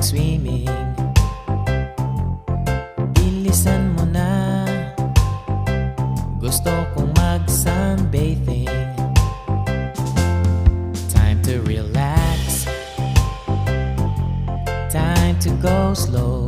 mag-swimming. Bilisan mo na, gusto kong mag-sunbathing. Time to relax, time to go slow.